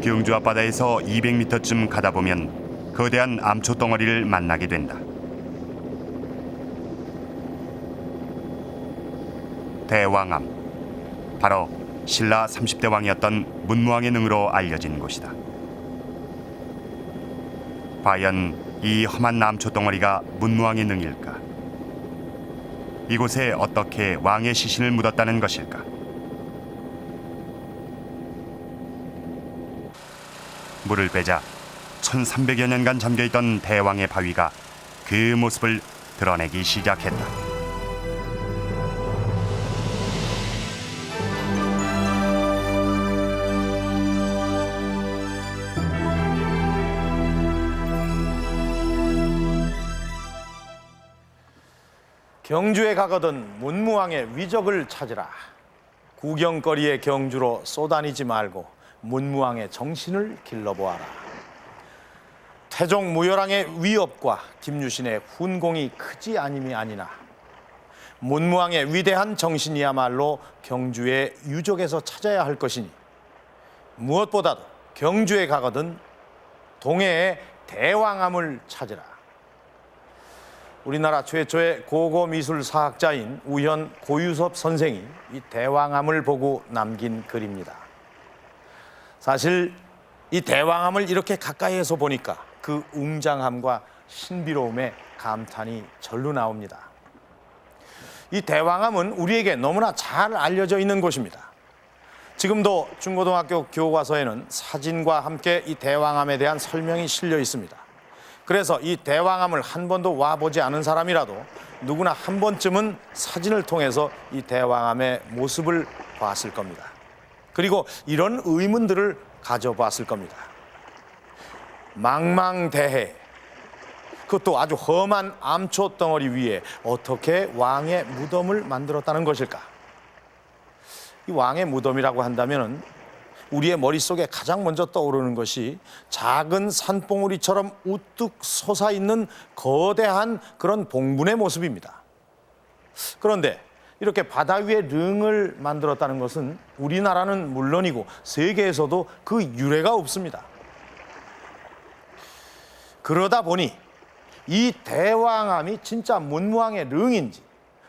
경주 앞바다에서 200m쯤 가다 보면 거대한 암초 덩어리를 만나게 된다. 대왕암, 바로 신라 30대 왕이었던 문무왕의 능으로 알려진 곳이다. 과연 이 험한 암초 덩어리가 문무왕의 능일까? 이곳에 어떻게 왕의 시신을 묻었다는 것일까? 물을 빼자 1300여 년간 잠겨있던 대왕의 바위가 그 모습을 드러내기 시작했다. 경주에 가거든 문무왕의 위적을 찾으라. 구경거리의 경주로 쏘다니지 말고 문무왕의 정신을 길러보아라. 태종 무열왕의 위협과 김유신의 훈공이 크지 아님이 아니나 문무왕의 위대한 정신이야말로 경주의 유적에서 찾아야 할 것이니 무엇보다도 경주에 가거든 동해의 대왕암을 찾으라. 우리나라 최초의 고고미술사학자인 우현 고유섭 선생이 이 대왕암을 보고 남긴 글입니다. 사실 이 대왕암을 이렇게 가까이에서 보니까 그 웅장함과 신비로움에 감탄이 절로 나옵니다. 이 대왕암은 우리에게 너무나 잘 알려져 있는 곳입니다. 지금도 중고등학교 교과서에는 사진과 함께 이 대왕암에 대한 설명이 실려 있습니다. 그래서 이 대왕암을 한 번도 와보지 않은 사람이라도 누구나 한 번쯤은 사진을 통해서 이 대왕암의 모습을 봤을 겁니다. 그리고 이런 의문들을 가져봤을 겁니다. 망망대해, 그것도 아주 험한 암초 덩어리 위에 어떻게 왕의 무덤을 만들었다는 것일까? 이 왕의 무덤이라고 한다면 우리의 머릿속에 가장 먼저 떠오르는 것이 작은 산봉우리처럼 우뚝 솟아있는 거대한 그런 봉분의 모습입니다. 그런데 이렇게 바다 위에 릉을 만들었다는 것은 우리나라는 물론이고 세계에서도 그 유례가 없습니다. 그러다 보니 이 대왕암이 진짜 문무왕의 릉인지,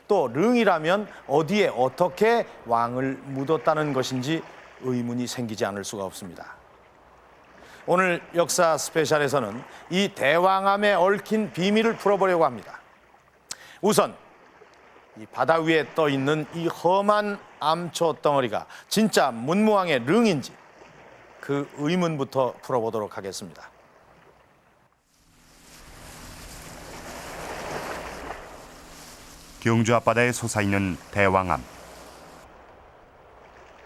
또 릉이라면 어디에 어떻게 왕을 묻었다는 것인지 의문이 생기지 않을 수가 없습니다. 오늘 역사 스페셜에서는 이 대왕암에 얽힌 비밀을 풀어보려고 합니다. 우선 이 바다 위에 떠 있는 이 험한 암초 덩어리가 진짜 문무왕의 릉인지 그 의문부터 풀어보도록 하겠습니다. 경주 앞바다에 솟아있는 대왕암.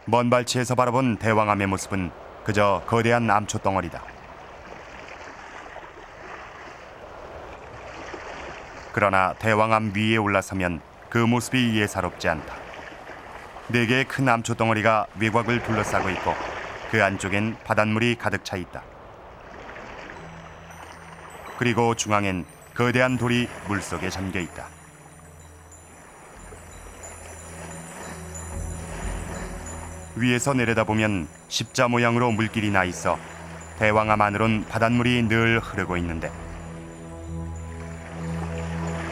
먼 발치에서 바라본 대왕암의 모습은 그저 거대한 암초 덩어리다. 그러나 대왕암 위에 올라서면 그 모습이 예사롭지 않다. 4개의 큰 암초 덩어리가 외곽을 둘러싸고 있고 그 안쪽엔 바닷물이 가득 차 있다. 그리고 중앙엔 거대한 돌이 물속에 잠겨 있다. 위에서 내려다보면 십자 모양으로 물길이 나 있어 대왕암 안으론 바닷물이 늘 흐르고 있는데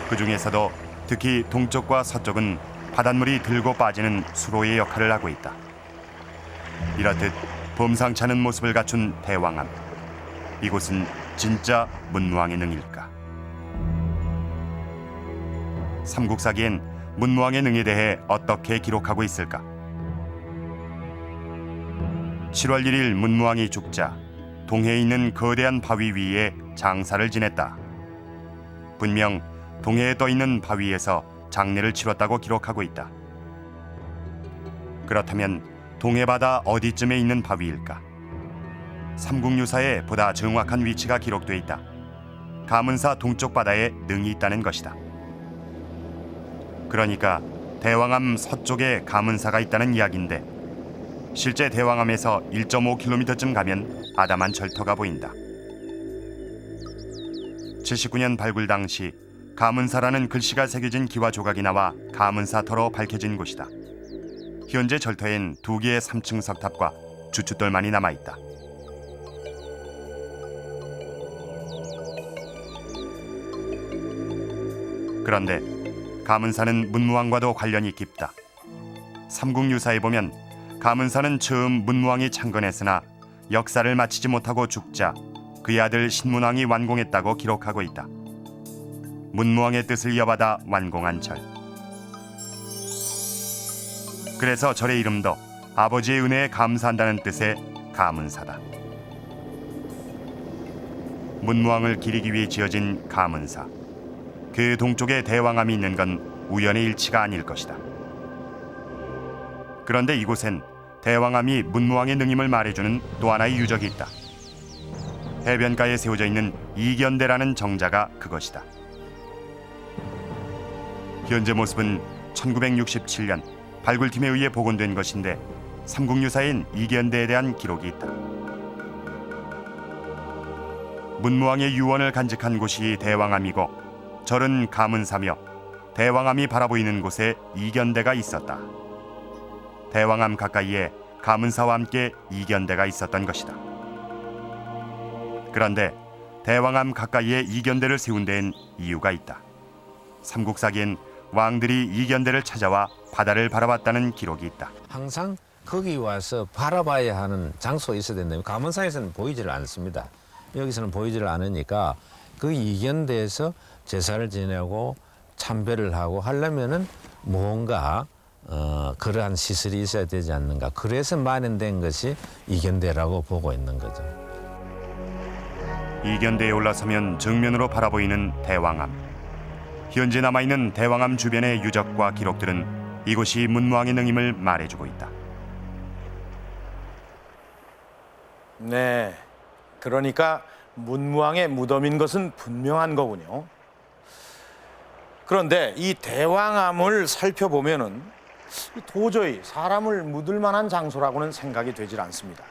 그 중에서도 특히 동쪽과 서쪽은 바닷물이 들고 빠지는 수로의 역할을 하고 있다. 이렇듯 범상치 않은 모습을 갖춘 대왕암. 이곳은 진짜 문무왕의 능일까? 삼국사기엔 문무왕의 능에 대해 어떻게 기록하고 있을까? 7월 1일 문무왕이 죽자 동해에 있는 거대한 바위 위에 장사를 지냈다. 분명 동해에 떠 있는 바위에서 장례를 치렀다고 기록하고 있다. 그렇다면 동해바다 어디쯤에 있는 바위일까? 삼국유사에 보다 정확한 위치가 기록돼 있다. 가문사 동쪽 바다에 능이 있다는 것이다. 그러니까 대왕암 서쪽에 가문사가 있다는 이야기인데 실제 대왕암에서 1.5km쯤 가면 아담한 절터가 보인다. 79년 발굴 당시 가문사라는 글씨가 새겨진 기와 조각이 나와 가문사터로 밝혀진 곳이다. 현재 절터엔 2개의 3층 석탑과 주춧돌만이 남아있다. 그런데 가문사는 문무왕과도 관련이 깊다. 삼국유사에 보면 가문사는 처음 문무왕이 창건했으나 역사를 마치지 못하고 죽자 그의 아들 신문왕이 완공했다고 기록하고 있다. 문무왕의 뜻을 이어받아 완공한 절. 그래서 절의 이름도 아버지의 은혜에 감사한다는 뜻의 가문사다. 문무왕을 기리기 위해 지어진 가문사. 그 동쪽에 대왕암이 있는 건 우연의 일치가 아닐 것이다. 그런데 이곳엔 대왕암이 문무왕의 능임을 말해주는 또 하나의 유적이 있다. 해변가에 세워져 있는 이견대라는 정자가 그것이다. 현재 모습은 1967년 발굴팀에 의해 복원된 것인데 삼국유사인 이견대에 대한 기록이 있다. 문무왕의 유언을 간직한 곳이 대왕암이고 절은 가문사며 대왕암이 바라보이는 곳에 이견대가 있었다. 대왕암 가까이에 가문사와 함께 이견대가 있었던 것이다. 그런데 대왕암 가까이에 이견대를 세운 데엔 이유가 있다. 삼국사기엔 왕들이 이견대를 찾아와 바다를 바라봤다는 기록이 있다. 항상 거기 와서 바라봐야 하는 장소가 있어야 된다면 가문사에서는 보이지를 않습니다. 여기서는 보이지를 않으니까 그 이견대에서 제사를 지내고 참배를 하고 하려면은 뭔가 그러한 시설이 있어야 되지 않는가. 그래서 마련된 것이 이견대라고 보고 있는 거죠. 이견대에 올라서면 정면으로 바라보이는 대왕암. 현재 남아있는 대왕암 주변의 유적과 기록들은 이곳이 문무왕의 능임을 말해주고 있다. 네, 그러니까 문무왕의 무덤인 것은 분명한 거군요. 그런데 이 대왕암을 살펴보면은 도저히 사람을 묻을 만한 장소라고는 생각이 되질 않습니다.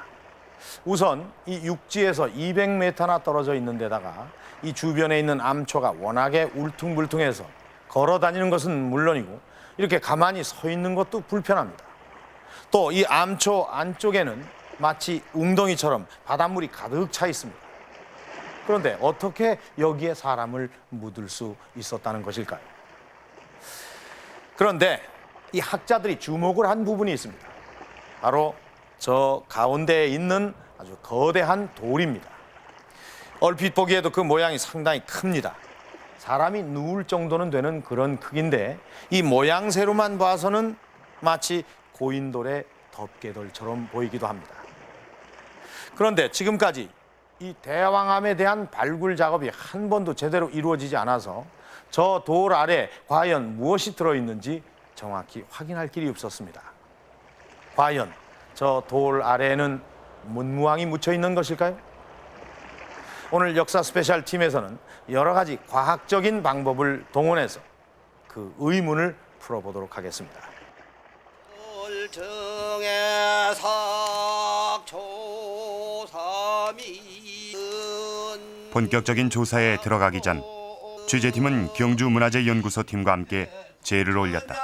우선 이 육지에서 200m나 떨어져 있는 데다가 이 주변에 있는 암초가 워낙에 울퉁불퉁해서 걸어 다니는 것은 물론이고 이렇게 가만히 서 있는 것도 불편합니다. 또 이 암초 안쪽에는 마치 웅덩이처럼 바닷물이 가득 차 있습니다. 그런데 어떻게 여기에 사람을 묻을 수 있었다는 것일까요? 그런데 이 학자들이 주목을 한 부분이 있습니다. 바로 저 가운데에 있는 아주 거대한 돌입니다. 얼핏 보기에도 그 모양이 상당히 큽니다. 사람이 누울 정도는 되는 그런 크기인데 이 모양새로만 봐서는 마치 고인돌의 덮개돌처럼 보이기도 합니다. 그런데 지금까지 이 대왕암에 대한 발굴 작업이 한 번도 제대로 이루어지지 않아서 저 돌 아래 과연 무엇이 들어있는지 정확히 확인할 길이 없었습니다. 과연 저 돌 아래에는 문무왕이 묻혀 있는 것일까요? 오늘 역사 스페셜 팀에서는 여러 가지 과학적인 방법을 동원해서 그 의문을 풀어보도록 하겠습니다. 본격적인 조사에 들어가기 전 취재팀은 경주문화재연구소 팀과 함께 제를 올렸다.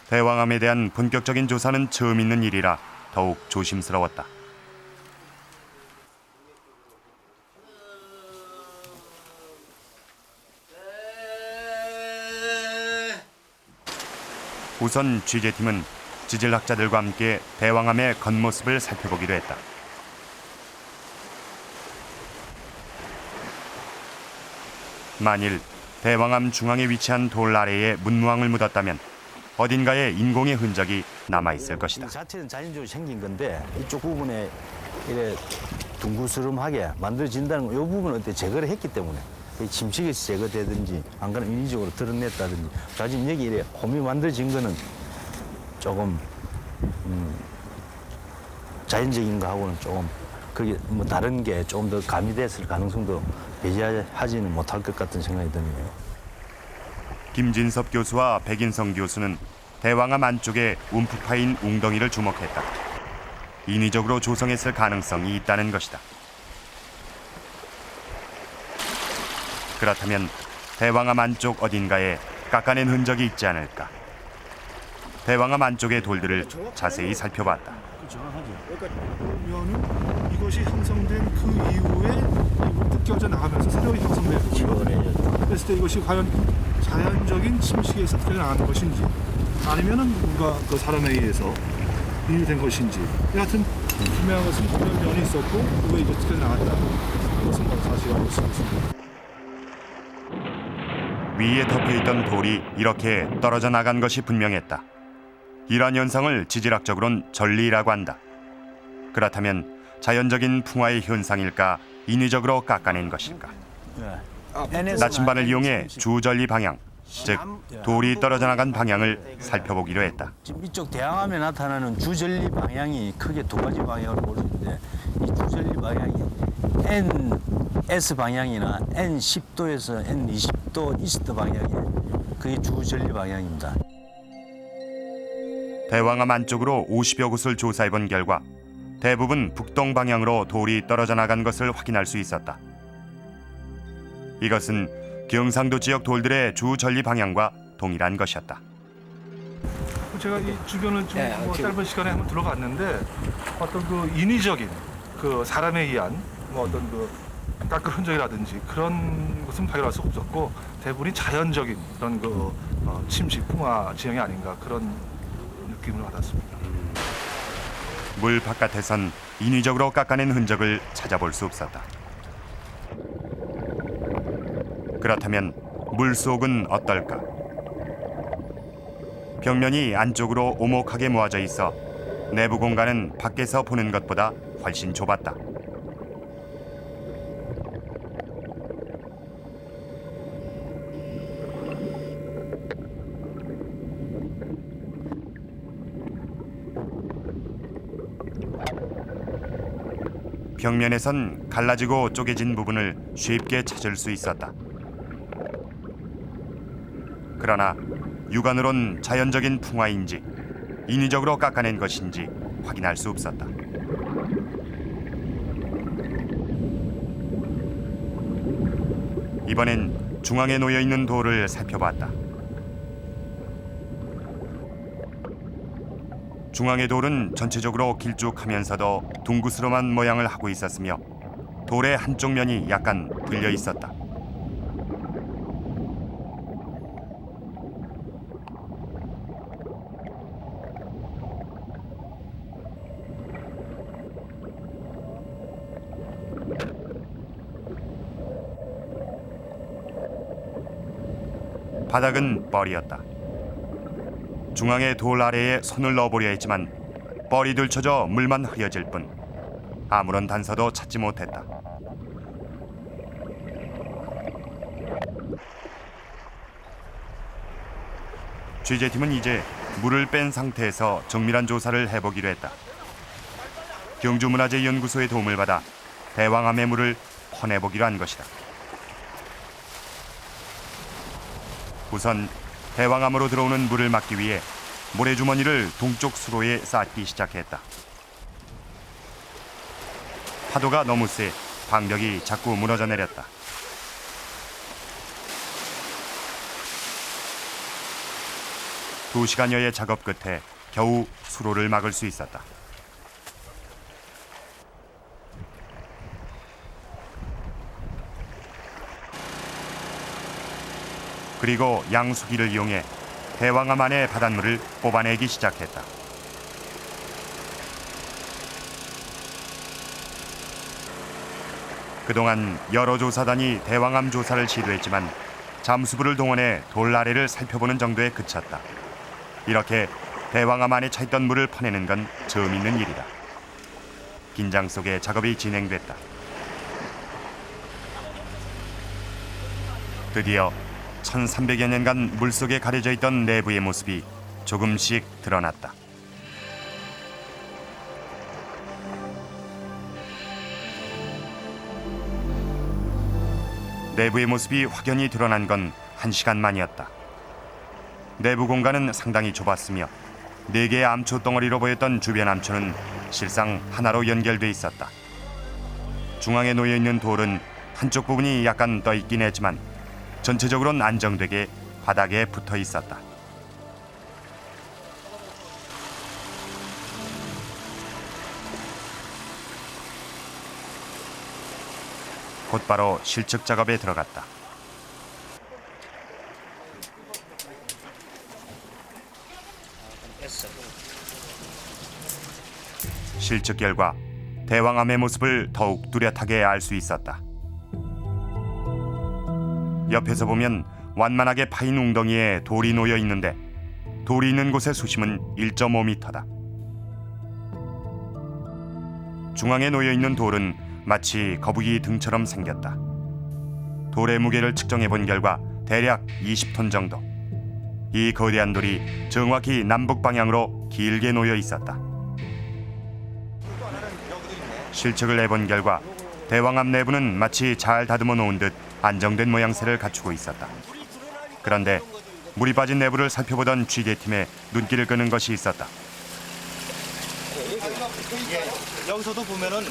대왕암에 대한 본격적인 조사는 처음 있는 일이라 더욱 조심스러웠다. 우선 취재팀은 지질학자들과 함께 대왕암의 겉모습을 살펴보기로 했다. 만일 대왕암 중앙에 위치한 돌 아래에 문무왕을 묻었다면 어딘가에 인공의 흔적이 남아있을 것이다. 이 자체는 자연적으로 생긴 건데 이쪽 부분에 이래 둥그스름하게 만들어진다는 건 이 부분은 어때 제거를 했기 때문에 침식에서 제거되든지 안 그러면 인위적으로 드러냈다든지 지금 여기 이래 홈이 만들어진 거는 조금 자연적인 거하고는 조금 그게 뭐 다른 게 조금 더 가미됐을 가능성도 배제하지는 못할 것 같은 생각이 드네요. 김진섭 교수와 백인성 교수는 대왕암 안쪽에 움푹 파인 웅덩이를 주목했다. 인위적으로 조성했을 가능성이 있다는 것이다. 그렇다면 대왕암 안쪽 어딘가에 깎아낸 흔적이 있지 않을까? 대왕암 안쪽의 돌들을 자세히 살펴봤다. 정확하죠. 그러니까 그러면은 이것이 형성된 그 이후에 이거 뜯겨져 나가면서 새로이 형성된 거고요. 지원해줬다. 그랬을 때 이것이 과연 자연적인 침식에서 뜯겨 나가는 것인지 아니면은 누군가 그 사람에 의해서 인유된 것인지 여하튼 분명한 것은 분명 면이 있었고 그게 이거 뜯겨 나갔다. 그것은 뭐 사실 알수 있습니다. 위에 덮여있던 돌이 이렇게 떨어져 나간 것이 분명했다. 이러한 현상을 지질학적으로는 전리라고 한다. 그렇다면 자연적인 풍화의 현상일까 인위적으로 깎아낸 것일까? 나침반을 이용해 주전리 방향, 즉 돌이 떨어져 나간 방향을 살펴보기로 했다. 지금 이쪽 대항암에 나타나는 주전리 방향이 크게 두 가지 방향으로 볼 수 있는데 이 주전리 방향이 NS 방향이나 N10도에서 N20도 이스트 방향이 그게 주전리 방향입니다. 대왕암 안쪽으로 50여 곳을 조사해본 결과 대부분 북동 방향으로 돌이 떨어져 나간 것을 확인할 수 있었다. 이것은 경상도 지역 돌들의 주전리 방향과 동일한 것이었다. 제가 이 주변을 좀 뭐 짧은 시간에 한번 들어갔는데 어떤 그 인위적인 그 사람에 의한 뭐 어떤 그 깎을 흔적이라든지 그런 것은 발견할 수 없었고 대부분이 자연적인 그런 그 침식 풍화 지형이 아닌가 그런 느낌을 받았습니다. 물 바깥에선 인위적으로 깎아낸 흔적을 찾아볼 수 없었다. 그렇다면 물 속은 어떨까? 벽면이 안쪽으로 오목하게 모아져 있어 내부 공간은 밖에서 보는 것보다 훨씬 좁았다. 벽면에선 갈라지고 쪼개진 부분을 쉽게 찾을 수 있었다. 그러나 육안으론 자연적인 풍화인지 인위적으로 깎아낸 것인지 확인할 수 없었다. 이번엔 중앙에 놓여 있는 돌을 살펴봤다. 중앙의 돌은 전체적으로 길쭉하면서도 둥그스름한 모양을 하고 있었으며 돌의 한쪽 면이 약간 들려 있었다. 바닥은 뻘이었다. 중앙의 돌 아래에 손을 넣어보려 했지만 뻘이 들쳐져 물만 흐려질 뿐 아무런 단서도 찾지 못했다. 취재팀은 이제 물을 뺀 상태에서 정밀한 조사를 해보기로 했다. 경주문화재연구소의 도움을 받아 대왕암의 물을 퍼내보기로 한 것이다. 우선 대왕암으로 들어오는 물을 막기 위해 모래주머니를 동쪽 수로에 쌓기 시작했다. 파도가 너무 세 방벽이 자꾸 무너져 내렸다. 두 시간여의 작업 끝에 겨우 수로를 막을 수 있었다. 그리고 양수기를 이용해 대왕암 안의 바닷물을 뽑아내기 시작했다. 그동안 여러 조사단이 대왕암 조사를 시도했지만 잠수부를 동원해 돌 아래를 살펴보는 정도에 그쳤다. 이렇게 대왕암 안에 차있던 물을 퍼내는 건 처음 있는 일이다. 긴장 속에 작업이 진행됐다. 드디어 1300여 년간 물속에 가려져 있던 내부의 모습이 조금씩 드러났다. 내부의 모습이 확연히 드러난 건 1시간 만이었다. 내부 공간은 상당히 좁았으며 4개의 암초 덩어리로 보였던 주변 암초는 실상 하나로 연결돼 있었다. 중앙에 놓여 있는 돌은 한쪽 부분이 약간 떠 있긴 했지만 전체적으로는 안정되게 바닥에 붙어 있었다. 곧바로 실측 작업에 들어갔다. 실측 결과 대왕암의 모습을 더욱 뚜렷하게 알 수 있었다. 옆에서 보면 완만하게 파인 웅덩이에 돌이 놓여 있는데 돌이 있는 곳의 수심은 1.5m다. 중앙에 놓여 있는 돌은 마치 거북이 등처럼 생겼다. 돌의 무게를 측정해 본 결과 대략 20톤 정도. 이 거대한 돌이 정확히 남북 방향으로 길게 놓여 있었다. 실측을 해본 결과 대왕암 내부는 마치 잘 다듬어 놓은 듯 안정된 모양새를 갖추고 있었다. 그런데 물이 빠진 내부를 살펴보던 취재팀에 눈길을 끄는 것이 있었다. 여기서도 보면은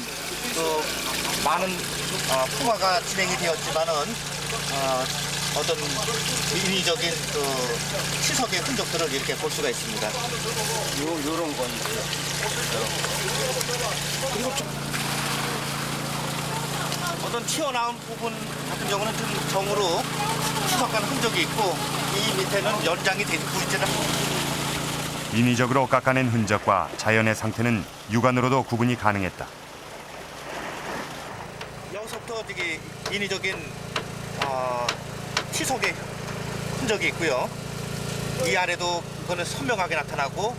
많은 풍화가 진행이 되었지만은 어떤 인위적인 치석의 흔적들을 이렇게 볼 수가 있습니다. 요런 건데요. 그리고 어떤 튀어나온 부분 같은 경우는 좀 정으로 치석한 흔적이 있고 이 밑에는 연장이 되고 있지는 인위적으로 깎아낸 흔적과 자연의 상태는 육안으로도 구분이 가능했다. 여기서부터 되게 인위적인 치석의 흔적이 있고요. 이 아래도 그거는 선명하게 나타나고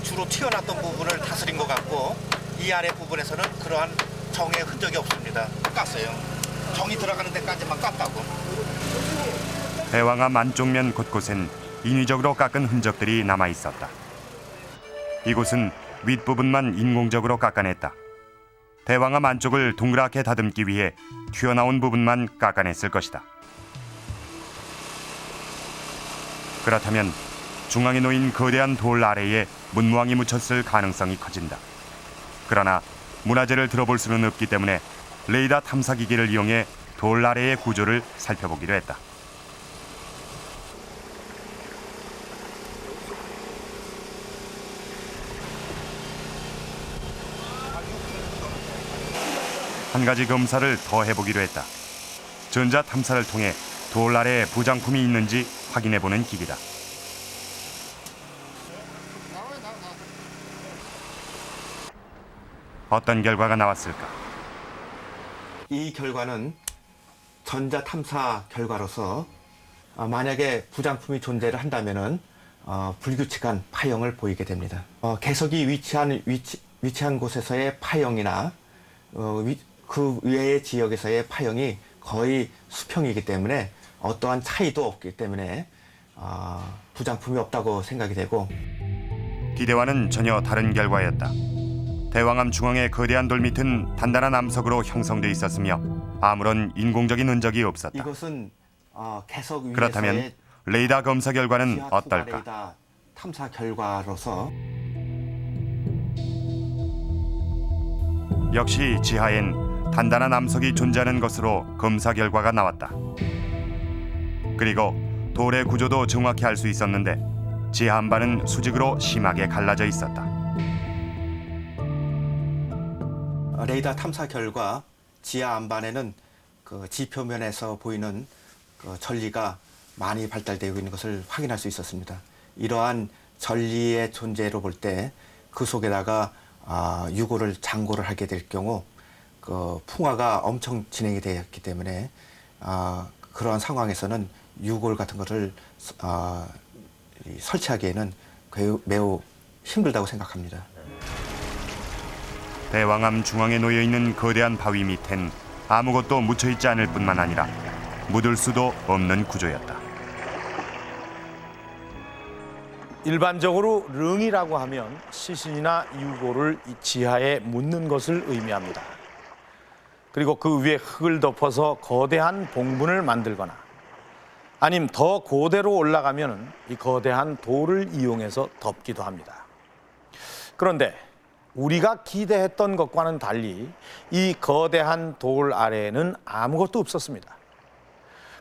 주로 튀어났던 부분을 다스린 것 같고 이 아래 부분에서는 그러한 정의 흔적이 없습니다. 깠어요. 정이 들어가는 데까지만 깠다고. 대왕암 안쪽면 곳곳엔 인위적으로 깎은 흔적들이 남아 있었다. 이곳은 윗부분만 인공적으로 깎아냈다. 대왕암 안쪽을 동그랗게 다듬기 위해 튀어나온 부분만 깎아냈을 것이다. 그렇다면 중앙에 놓인 거대한 돌 아래에 문무왕이 묻혔을 가능성이 커진다. 그러나 문화재를 들어볼 수는 없기 때문에 레이더 탐사기기를 이용해 돌 아래의 구조를 살펴보기로 했다. 한 가지 검사를 더 해보기로 했다. 전자 탐사를 통해 돌 아래에 부장품이 있는지 확인해보는 기기다. 어떤 결과가 나왔을까? 이 결과는 전자 탐사 결과로서 만약에 부장품이 존재를 한다면은 불규칙한 파형을 보이게 됩니다. 개석이 위치한 곳에서의 파형이나 그 외의 지역에서의 파형이 거의 수평이기 때문에 어떠한 차이도 없기 때문에 부장품이 없다고 생각이 되고 기대와는 전혀 다른 결과였다. 대왕암 중앙의 거대한 돌 밑은 단단한 암석으로 형성돼 있었으며 아무런 인공적인 흔적이 없었다. 이것은 개석 위에서의 그렇다면 레이더 검사 결과는 지하 어떨까? 레이더 탐사 결과로서 역시 지하엔 단단한 암석이 존재하는 것으로 검사 결과가 나왔다. 그리고 돌의 구조도 정확히 알 수 있었는데 지하 한반은 수직으로 심하게 갈라져 있었다. 레이더 탐사 결과 지하 안반에는 그 지표면에서 보이는 그 전리가 많이 발달되고 있는 것을 확인할 수 있었습니다. 이러한 전리의 존재로 볼 때 그 속에다가 유골을 장고를 하게 될 경우 그 풍화가 엄청 진행이 되었기 때문에 그러한 상황에서는 유골 같은 것을 설치하기에는 매우 힘들다고 생각합니다. 대왕암 중앙에 놓여 있는 거대한 바위 밑엔 아무것도 묻혀 있지 않을 뿐만 아니라 묻을 수도 없는 구조였다. 일반적으로 릉이라고 하면 시신이나 유골을 이 지하에 묻는 것을 의미합니다. 그리고 그 위에 흙을 덮어서 거대한 봉분을 만들거나 아니면 더 고대로 올라가면 이 거대한 돌을 이용해서 덮기도 합니다. 그런데 우리가 기대했던 것과는 달리 이 거대한 돌 아래에는 아무것도 없었습니다.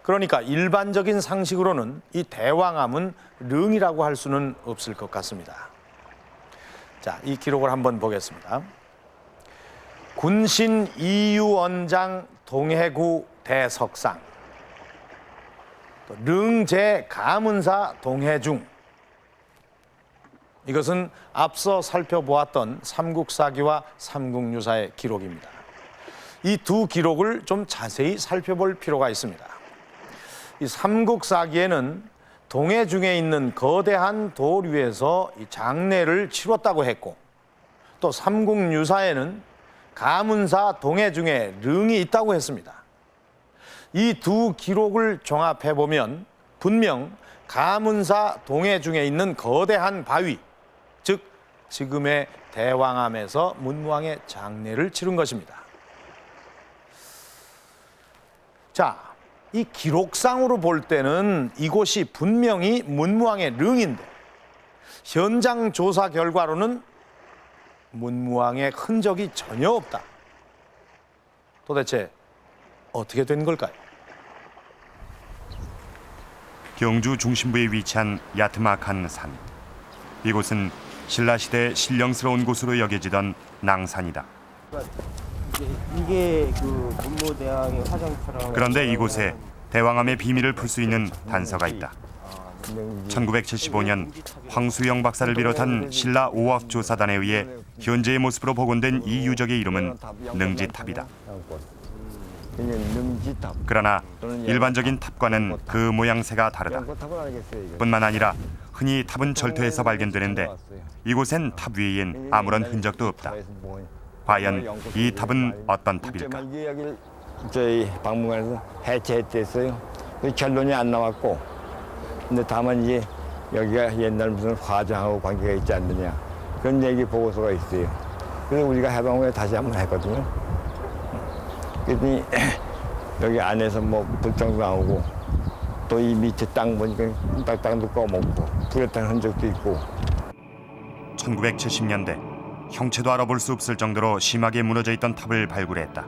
그러니까 일반적인 상식으로는 이 대왕암은 릉이라고 할 수는 없을 것 같습니다. 자, 이 기록을 한번 보겠습니다. 군신 이유원장 동해구 대석상, 또 릉제 가문사 동해중. 이것은 앞서 살펴보았던 삼국사기와 삼국유사의 기록입니다. 이 두 기록을 좀 자세히 살펴볼 필요가 있습니다. 이 삼국사기에는 동해중에 있는 거대한 돌 위에서 이 장례를 치렀다고 했고, 또 삼국유사에는 가문사 동해중에 릉이 있다고 했습니다. 이 두 기록을 종합해 보면 분명 가문사 동해중에 있는 거대한 바위, 즉 지금의 대왕암에서 문무왕의 장례를 치른 것입니다. 자, 이 기록상으로 볼 때는 이곳이 분명히 문무왕의 릉인데, 현장 조사 결과로는 문무왕의 흔적이 전혀 없다. 도대체 어떻게 된 걸까요? 경주 중심부에 위치한 야트막한 산. 이곳은 신라시대 신령스러운 곳으로 여겨지던 낭산이다. 이게 그 문무대왕의 화장처럼. 그런데 이곳에 대왕암의 비밀을 풀 수 있는 단서가 있다. 1975년 황수영 박사를 비롯한 신라 오합조사단에 의해 현재의 모습으로 복원된 이 유적의 이름은 능지탑이다. 그러나 일반적인 탑과는 그 모양새가 다르다. 뿐만 아니라 흔히 탑은 절토에서 발견되는데 이곳엔 탑 위엔 아무런 흔적도 없다. 과연 이 탑은 어떤 탑일까? 저희 박물관에서 해체했댔어요. 결론이 안 나왔고, 근데 다만 이제 여기가 옛날 무슨 화장하고 관계가 있지 않느냐 그런 얘기 보고서가 있어요. 그래서 우리가 해방 후에 다시 한번 했거든요. 그랬더니 여기 안에서 뭐 불장도 나오고, 또 이 밑에 땅 보니까 땅도 꺼먹고 불에 탄 흔적도 있고. 1970년대 형체도 알아볼 수 없을 정도로 심하게 무너져 있던 탑을 발굴했다.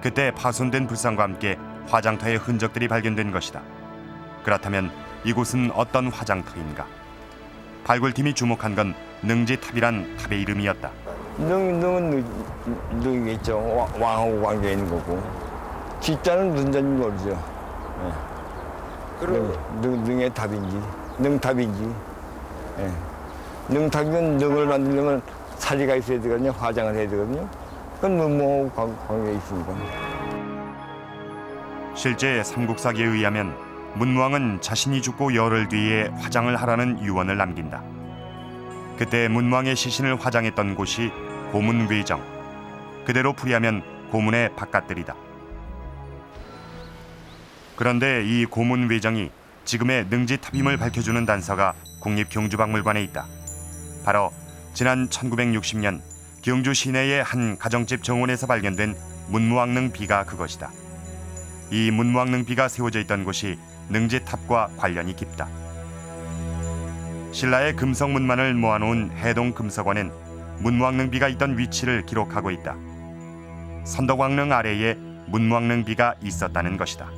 그때 파손된 불상과 함께 화장터의 흔적들이 발견된 것이다. 그렇다면 이곳은 어떤 화장터인가? 발굴팀이 주목한 건 능지탑이란 탑의 이름이었다. 능이겠죠. 왕하고 관계 있는 거고. 지자는 무슨 자인지 모르죠. 능의 탑인지, 능탑인지. 능탑이면 능을 만들려면 사리가 있어야 되거든요. 화장을 해야 되거든요. 그건 문무하고 관계 있으니까. 실제 삼국사기에 의하면 문무왕은 자신이 죽고 열흘 뒤에 화장을 하라는 유언을 남긴다. 그때 문무왕의 시신을 화장했던 곳이 고문외정. 그대로 풀이하면 고문의 바깥들이다. 그런데 이 고문외정이 지금의 능지탑임을 밝혀주는 단서가 국립경주박물관에 있다. 바로 지난 1960년 경주 시내의 한 가정집 정원에서 발견된 문무왕릉 비가 그것이다. 이 문무왕릉 비가 세워져 있던 곳이 능지탑과 관련이 깊다. 신라의 금성문만을 모아놓은 해동금석원은 문무왕릉 비가 있던 위치를 기록하고 있다. 선덕왕릉 아래에 문무왕릉 비가 있었다는 것이다.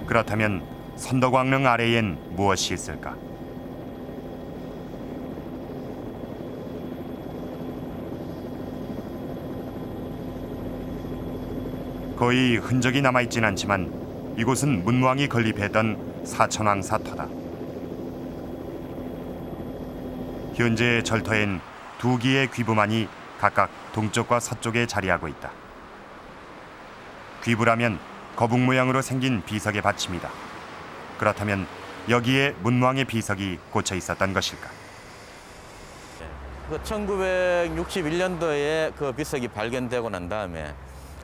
그렇다면 선덕왕릉 아래엔 무엇이 있을까? 거의 흔적이 남아있진 않지만 이곳은 문무왕이 건립했던 사천왕사터다. 현재 절터엔 두 기의 귀부만이 각각 동쪽과 서쪽에 자리하고 있다. 귀부라면 거북 모양으로 생긴 비석의 받침이다. 그렇다면 여기에 문무왕의 비석이 꽂혀 있었던 것일까? 1961년도에 그 비석이 발견되고 난 다음에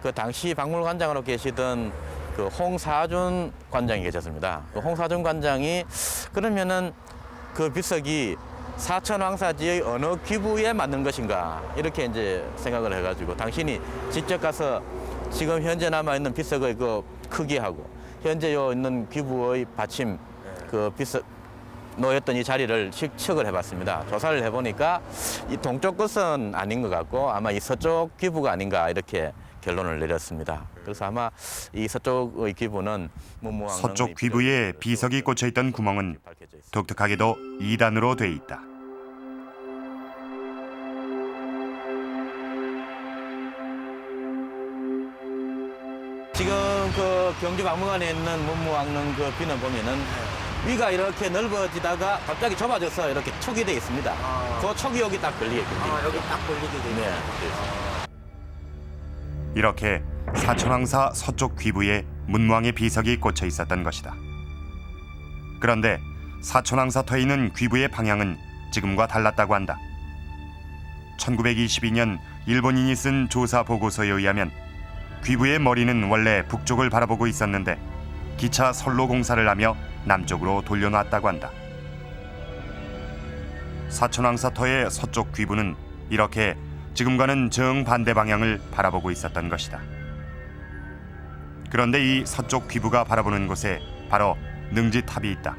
그 당시 박물관장으로 계시던 그 홍사준 관장이 계셨습니다. 그 홍사준 관장이 그러면은 그 비석이 사천왕사지의 어느 귀부에 맞는 것인가 이렇게 이제 생각을 해가지고 당신이 직접 가서 지금 현재 남아 있는 비석의 그 크기하고 현재 요 있는 귀부의 받침 그 비석 놓였던 이 자리를 측을 해봤습니다. 조사를 해보니까 이 동쪽 끝은 아닌 것 같고 아마 이 서쪽 귀부가 아닌가 이렇게 결론을 내렸습니다. 그래서 아마 이 서쪽의 귀부는 문무왕 서쪽 귀부에 비석이 꽂혀 있던 구멍은 독특하게도 2단으로 돼 있다. 지금 그 경주박물관에 있는 문무왕릉 그 비는 보면은 위가 이렇게 넓어지다가 갑자기 좁아져서 이렇게 촉이 돼 있습니다. 그 촉이 여기 딱 걸리겠군요. 여기 딱 걸리게 되네. 네. 이렇게 사천왕사 서쪽 귀부에 문무왕의 비석이 꽂혀 있었던 것이다. 그런데 사천왕사 터에 있는 귀부의 방향은 지금과 달랐다고 한다. 1922년 일본인이 쓴 조사 보고서에 의하면 귀부의 머리는 원래 북쪽을 바라보고 있었는데 기차 선로 공사를 하며 남쪽으로 돌려놨다고 한다. 사천왕사 터의 서쪽 귀부는 이렇게 지금과는 정반대 방향을 바라보고 있었던 것이다. 그런데 이 서쪽 귀부가 바라보는 곳에 바로 능지탑이 있다.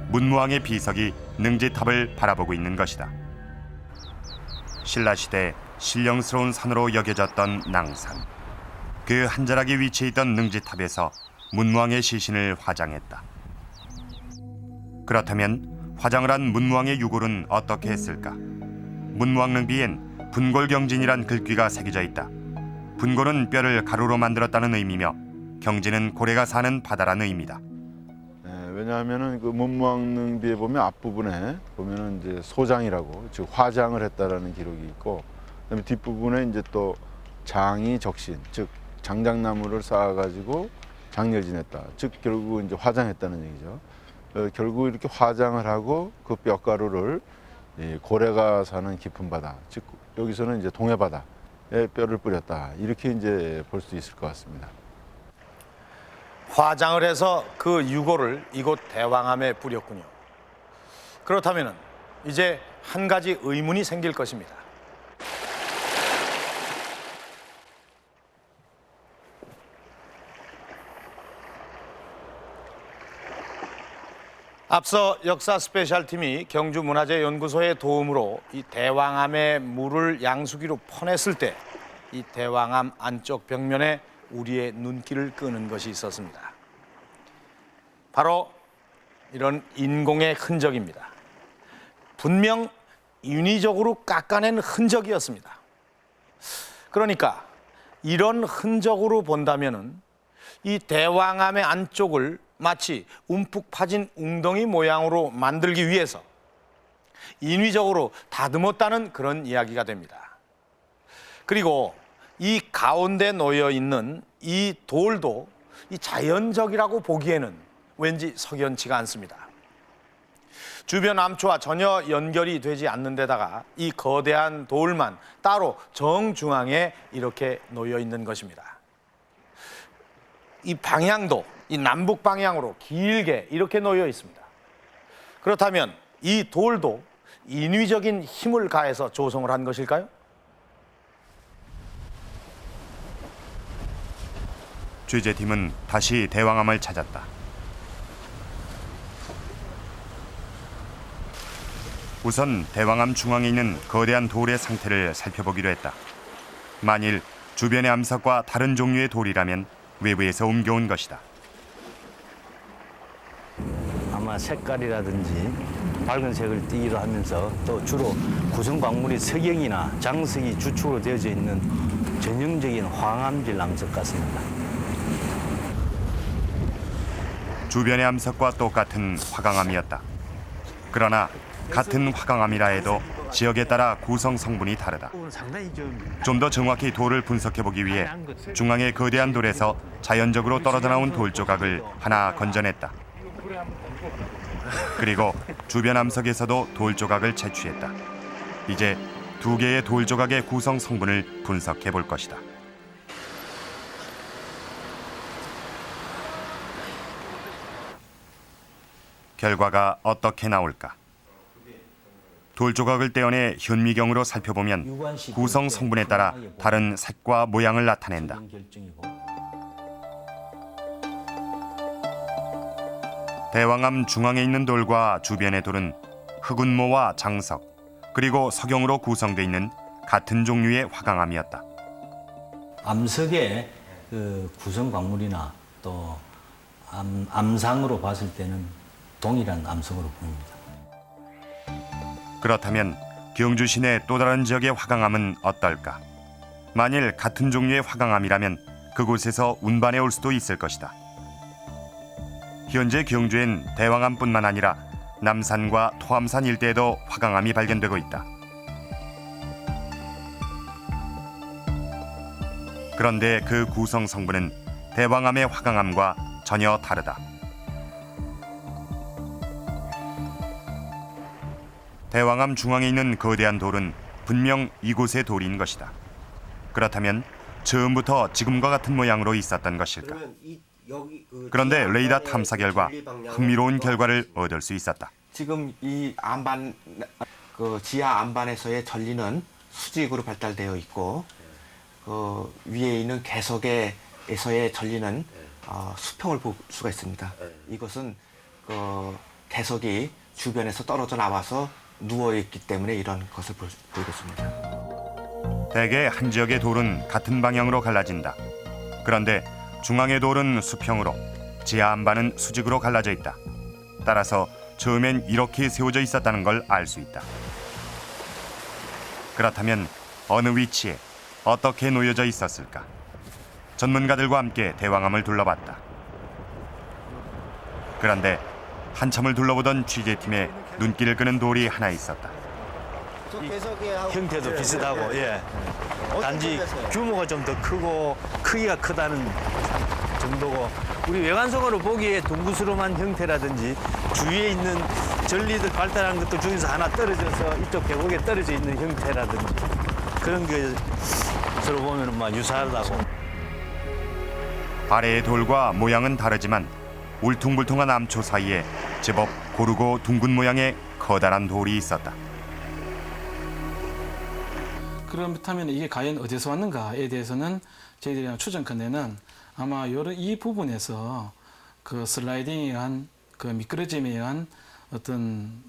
문무왕의 비석이 능지탑을 바라보고 있는 것이다. 신라시대 신령스러운 산으로 여겨졌던 낭산. 그 한 자락에 위치해 있던 능지탑에서 문무왕의 시신을 화장했다. 그렇다면 화장을 한 문무왕의 유골은 어떻게 했을까? 문무왕릉비엔 분골경진이란 글귀가 새겨져 있다. 분골은 뼈를 가루로 만들었다는 의미며 경진은 고래가 사는 바다라는 의미다. 왜냐하면은 그 문무왕릉비에 보면 앞부분에 보면은 이제 소장이라고 즉 화장을 했다라는 기록이 있고, 그다음에 뒷부분에 이제 또 장이 적신 즉 장작나무를 쌓아가지고 장례를 지냈다. 즉 결국 이제 화장했다는 얘기죠. 결국 이렇게 화장을 하고 그 뼈가루를 고래가 사는 깊은 바다, 즉 여기서는 이제 동해바다에 뼈를 뿌렸다. 이렇게 이제 볼 수 있을 것 같습니다. 화장을 해서 그 유골을 이곳 대왕암에 뿌렸군요. 그렇다면 이제 한 가지 의문이 생길 것입니다. 앞서 역사 스페셜팀이 경주문화재연구소의 도움으로 이 대왕암의 물을 양수기로 퍼냈을 때 이 대왕암 안쪽 벽면에 우리의 눈길을 끄는 것이 있었습니다. 바로 이런 인공의 흔적입니다. 분명 인위적으로 깎아낸 흔적이었습니다. 그러니까 이런 흔적으로 본다면은 이 대왕암의 안쪽을 마치 움푹 파진 웅덩이 모양으로 만들기 위해서 인위적으로 다듬었다는 그런 이야기가 됩니다. 그리고 이 가운데 놓여 있는 이 돌도 이 자연적이라고 보기에는 왠지 석연치가 않습니다. 주변 암초와 전혀 연결이 되지 않는 데다가 이 거대한 돌만 따로 정중앙에 이렇게 놓여 있는 것입니다. 이 방향도 이 남북 방향으로 길게 이렇게 놓여 있습니다. 그렇다면 이 돌도 인위적인 힘을 가해서 조성을 한 것일까요? 취재팀은 다시 대왕암을 찾았다. 우선 대왕암 중앙에 있는 거대한 돌의 상태를 살펴보기로 했다. 만일 주변의 암석과 다른 종류의 돌이라면 외부에서 옮겨온 것이다. 아마 색깔이라든지 밝은 색을 띠기도 하면서 또 주로 구성 광물이 석영이나 장석이 주축으로 되어져 있는 전형적인 황암질 암석 같습니다. 주변의 암석과 똑같은 화강암이었다. 그러나 같은 화강암이라 해도 지역에 따라 구성 성분이 다르다. 좀 더 정확히 돌을 분석해보기 위해 중앙의 거대한 돌에서 자연적으로 떨어져 나온 돌 조각을 하나 건져냈다. 그리고 주변 암석에서도 돌 조각을 채취했다. 이제 두 개의 돌 조각의 구성 성분을 분석해볼 것이다. 결과가 어떻게 나올까? 돌 조각을 떼어내 현미경으로 살펴보면 구성 성분에 따라 다른 색과 모양을 나타낸다. 대왕암 중앙에 있는 돌과 주변의 돌은 흑운모와 장석, 그리고 석영으로 구성되어 있는 같은 종류의 화강암이었다. 암석의 그 구성 광물이나 또 암상으로 봤을 때는 동일한 암석으로 보입니다. 그렇다면 경주 시내 또 다른 지역의 화강암은 어떨까? 만일 같은 종류의 화강암이라면 그곳에서 운반해 올 수도 있을 것이다. 현재 경주엔 대왕암뿐만 아니라 남산과 토암산 일대에도 화강암이 발견되고 있다. 그런데 그 구성 성분은 대왕암의 화강암과 전혀 다르다. 대왕암 중앙에 있는 거대한 돌은 분명 이곳의 돌인 것이다. 그렇다면 처음부터 지금과 같은 모양으로 있었던 것일까? 그런데 레이더 탐사 결과 흥미로운 결과를 얻을 수 있었다. 지금 이 안반, 지하 안반에서의 전리는 수직으로 발달되어 있고 위에 있는 개석에서의 전리는 수평을 볼 수가 있습니다. 이것은 개석이 주변에서 떨어져 나와서 누워있기 때문에 이런 것을 보이겠습니다. 대개 한 지역의 돌은 같은 방향으로 갈라진다. 그런데 중앙의 돌은 수평으로, 지하 안반은 수직으로 갈라져 있다. 따라서 처음엔 이렇게 세워져 있었다는 걸 알 수 있다. 그렇다면 어느 위치에 어떻게 놓여져 있었을까? 전문가들과 함께 대왕암을 둘러봤다. 그런데 한참을 둘러보던 취재팀에 눈길을 끄는 돌이 하나 있었다. 형태도 비슷하고, 예. 단지 규모가 좀 더 크고 크기가 크다는 정도고, 우리 외관성으로 보기에 둥그스름한 형태라든지 주위에 있는 전리들 발달한 것들 중에서 하나 떨어져서 이쪽 계곡에 떨어져 있는 형태라든지 그런 것으로 보면 막 유사하다고. 아래의 돌과 모양은 다르지만 울퉁불퉁한 암초 사이에 제법 고르고 둥근 모양의 커다란 돌이 있었다. 그렇다면 이게 과연 어디서 왔는가에 대해서는 저희들이 추정컨대는 아마 이 부분에서 그 슬라이딩에 의한 그 미끄러짐에 의한 어떤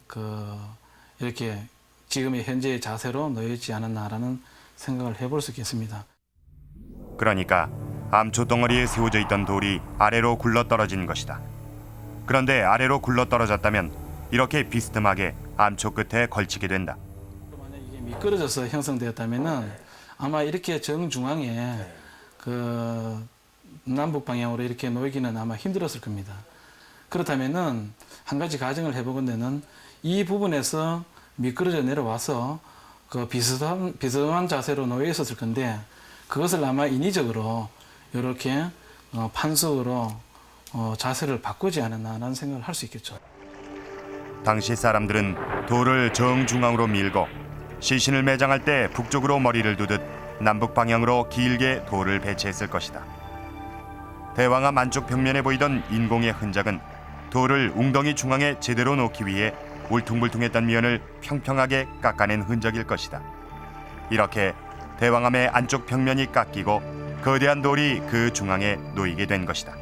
이렇게 지금의 현재의 자세로 놓여있지 않았나라는 생각을 해볼 수 있겠습니다. 그러니까 암초 덩어리에 세워져 있던 돌이 아래로 굴러 떨어진 것이다. 그런데 아래로 굴러 떨어졌다면 이렇게 비스듬하게 암초 끝에 걸치게 된다. 만약 이게 미끄러져서 형성되었다면은 아마 이렇게 정중앙에 남북 방향으로 이렇게 놓이기는 아마 힘들었을 겁니다. 그렇다면은 한 가지 가정을 해보건대는 이 부분에서 미끄러져 내려와서 비스듬한 자세로 놓여 있었을 건데 그것을 아마 인위적으로 이렇게 판석으로 자세를 바꾸지 않았나라는 생각을 할 수 있겠죠. 당시 사람들은 돌을 정중앙으로 밀고 시신을 매장할 때 북쪽으로 머리를 두듯 남북 방향으로 길게 돌을 배치했을 것이다. 대왕암 안쪽 벽면에 보이던 인공의 흔적은 돌을 웅덩이 중앙에 제대로 놓기 위해 울퉁불퉁했던 면을 평평하게 깎아낸 흔적일 것이다. 이렇게 대왕암의 안쪽 벽면이 깎이고 거대한 돌이 그 중앙에 놓이게 된 것이다.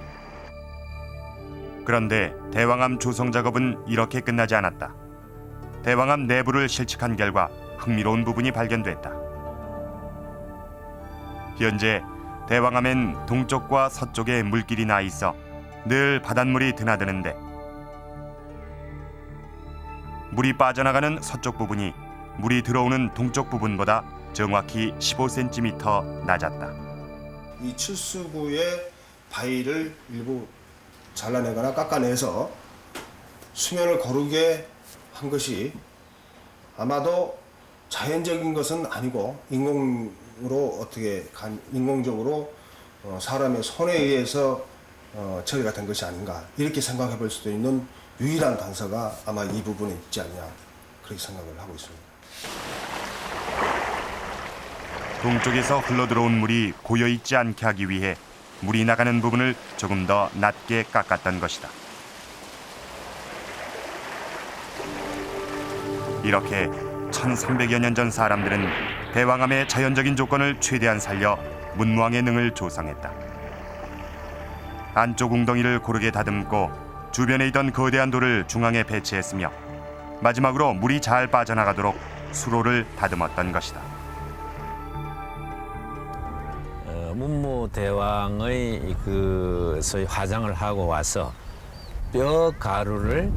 그런데 대왕암 조성 작업은 이렇게 끝나지 않았다. 대왕암 내부를 실측한 결과 흥미로운 부분이 발견됐다. 현재 대왕암엔 동쪽과 서쪽에 물길이 나 있어 늘 바닷물이 드나드는데 물이 빠져나가는 서쪽 부분이 물이 들어오는 동쪽 부분보다 정확히 15cm 낮았다. 이 칠수구의 바위를 일부 잘라내거나 깎아내서 수면을 고르게 한 것이 아마도 자연적인 것은 아니고 인공적으로 사람의 손에 의해서 처리가 된 것이 아닌가 이렇게 생각해 볼 수도 있는 유일한 단서가 아마 이 부분에 있지 않냐 그렇게 생각을 하고 있습니다. 동쪽에서 흘러들어온 물이 고여있지 않게 하기 위해 물이 나가는 부분을 조금 더 낮게 깎았던 것이다. 이렇게 1300여 년 전 사람들은 대왕암의 자연적인 조건을 최대한 살려 문무왕의 능을 조성했다. 안쪽 웅덩이를 고르게 다듬고 주변에 있던 거대한 돌을 중앙에 배치했으며 마지막으로 물이 잘 빠져나가도록 수로를 다듬었던 것이다. 문무대왕의 소위 화장을 하고 와서 뼈 가루를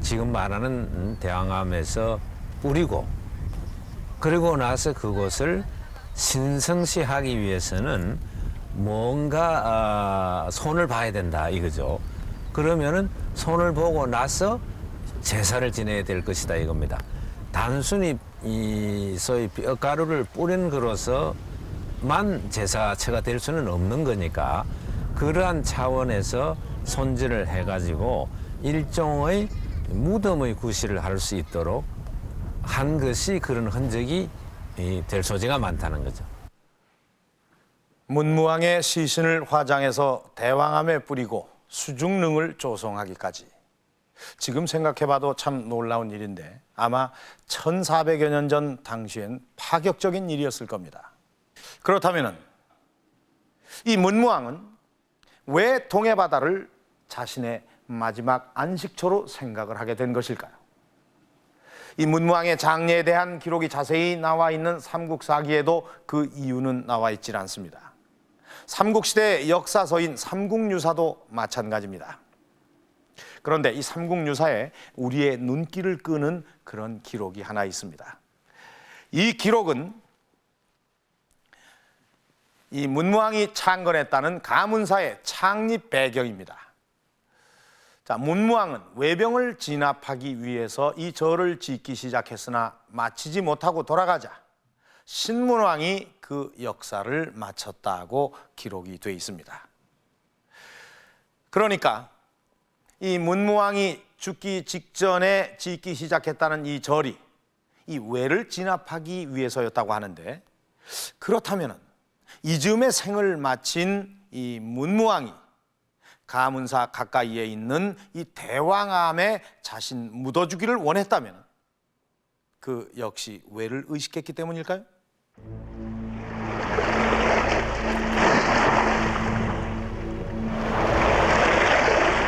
지금 말하는 대왕암에서 뿌리고 그리고 나서 그곳을 신성시하기 위해서는 뭔가 손을 봐야 된다 이거죠. 그러면은 손을 보고 나서 제사를 지내야 될 것이다 이겁니다. 단순히 이 소위 뼈가루를 뿌린 거로서만 제사처가 될 수는 없는 거니까 그러한 차원에서 손질을 해가지고 일종의 무덤의 구실을 할 수 있도록 한 것이 그런 흔적이 될 소지가 많다는 거죠. 문무왕의 시신을 화장해서 대왕암에 뿌리고 수중릉을 조성하기까지 지금 생각해봐도 참 놀라운 일인데 아마 1400여 년 전 당시엔 파격적인 일이었을 겁니다. 그렇다면 이 문무왕은 왜 동해바다를 자신의 마지막 안식처로 생각을 하게 된 것일까요? 이 문무왕의 장례에 대한 기록이 자세히 나와 있는 삼국사기에도 그 이유는 나와 있질 않습니다. 삼국시대 역사서인 삼국유사도 마찬가지입니다. 그런데 이 삼국유사에 우리의 눈길을 끄는 그런 기록이 하나 있습니다. 이 기록은 이 문무왕이 창건했다는 가문사의 창립 배경입니다. 자, 문무왕은 외병을 진압하기 위해서 이 절을 짓기 시작했으나 마치지 못하고 돌아가자 신문왕이 그 역사를 마쳤다고 기록이 되어 있습니다. 그러니까 이 문무왕이 죽기 직전에 짓기 시작했다는 이 절이 이 외를 진압하기 위해서였다고 하는데, 그렇다면 이즈음에 생을 마친 이 문무왕이 가문사 가까이에 있는 이 대왕암에 자신 묻어주기를 원했다면 그 역시 외를 의식했기 때문일까요?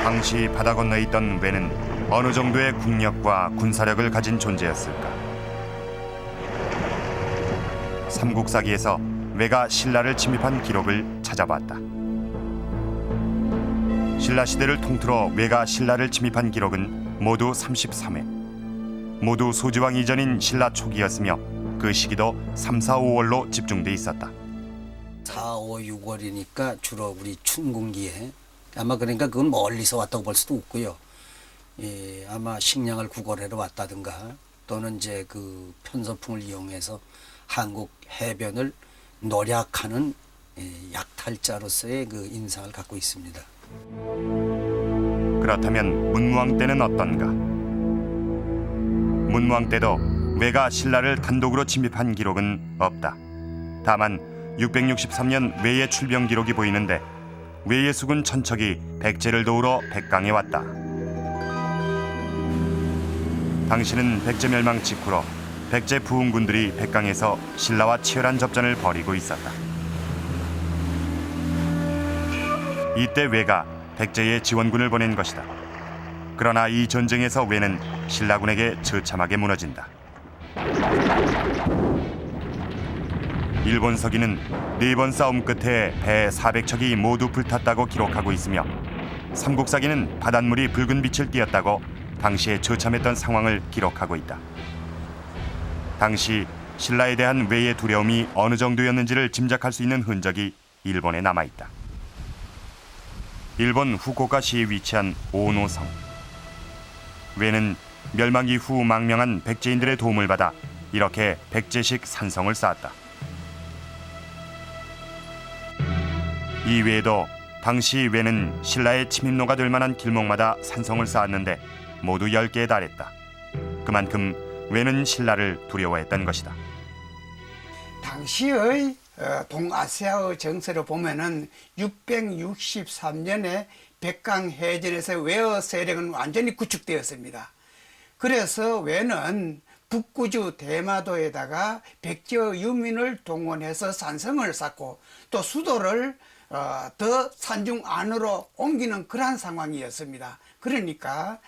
당시 바다 건너에 있던 외는 어느 정도의 국력과 군사력을 가진 존재였을까? 삼국사기에서 외가 신라를 침입한 기록을 찾아봤다. 신라 시대를 통틀어 외가 신라를 침입한 기록은 모두 33회. 모두 소지왕 이전인 신라 초기였으며 그 시기도 3, 4, 5월로 집중돼 있었다. 4, 5, 6월이니까 주로 우리 춘궁기에 아마 그러니까 그건 멀리서 왔다고 볼 수도 없고요. 예, 아마 식량을 구걸하러 왔다든가 또는 이제 그 편서풍을 이용해서 한국 해변을 노략하는 약탈자로서의 그 인상을 갖고 있습니다. 그렇다면 문무왕 때는 어떤가? 문무왕 때도 외가 신라를 단독으로 침입한 기록은 없다. 다만 663년 외의 출병 기록이 보이는데 외의 수군 천척이 백제를 도우러 백강에 왔다. 당시는 백제 멸망 직후로 백제 부흥군들이 백강에서 신라와 치열한 접전을 벌이고 있었다. 이때 외가 백제에 지원군을 보낸 것이다. 그러나 이 전쟁에서 외는 신라군에게 처참하게 무너진다. 일본 서기는 4번 싸움 끝에 배 400척이 모두 불탔다고 기록하고 있으며 삼국사기는 바닷물이 붉은 빛을 띠었다고 당시에 처참했던 상황을 기록하고 있다. 당시 신라에 대한 외의 두려움이 어느 정도였는지를 짐작할 수 있는 흔적이 일본에 남아있다. 일본 후쿠오카시에 위치한 오노성. 외는 멸망 이후 망명한 백제인들의 도움을 받아 이렇게 백제식 산성을 쌓았다. 이 외에도 당시 외는 신라의 침입로가 될 만한 길목마다 산성을 쌓았는데 모두 10개에 달했다. 그만큼 외는 신라를 두려워했던 것이다. 당시의 동아시아의 정세를 보면은 663년에 백강해전에서 외의 세력은 완전히 구축되었습니다. 그래서 외는 북구주 대마도에다가 백제 유민을 동원해서 산성을 쌓고 또 수도를 더 산중 안으로 옮기는 그러한 상황이었습니다. 그러니까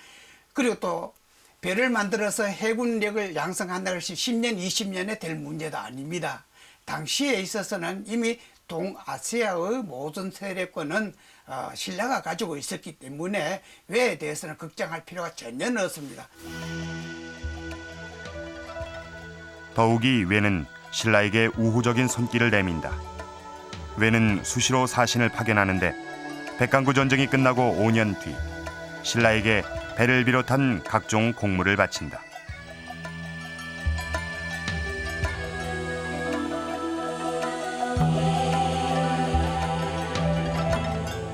그리고 또 배를 만들어서 해군력을 양성한다는 것이 10년, 20년에 될 문제도 아닙니다. 당시에 있어서는 이미 동아시아의 모든 세력권은 신라가 가지고 있었기 때문에 외에 대해서는 걱정할 필요가 전혀 없습니다. 더욱이 외는 신라에게 우호적인 손길을 내민다. 외는 수시로 사신을 파견하는데 백강구 전쟁이 끝나고 5년 뒤 신라에게 배를 비롯한 각종 공물을 바친다.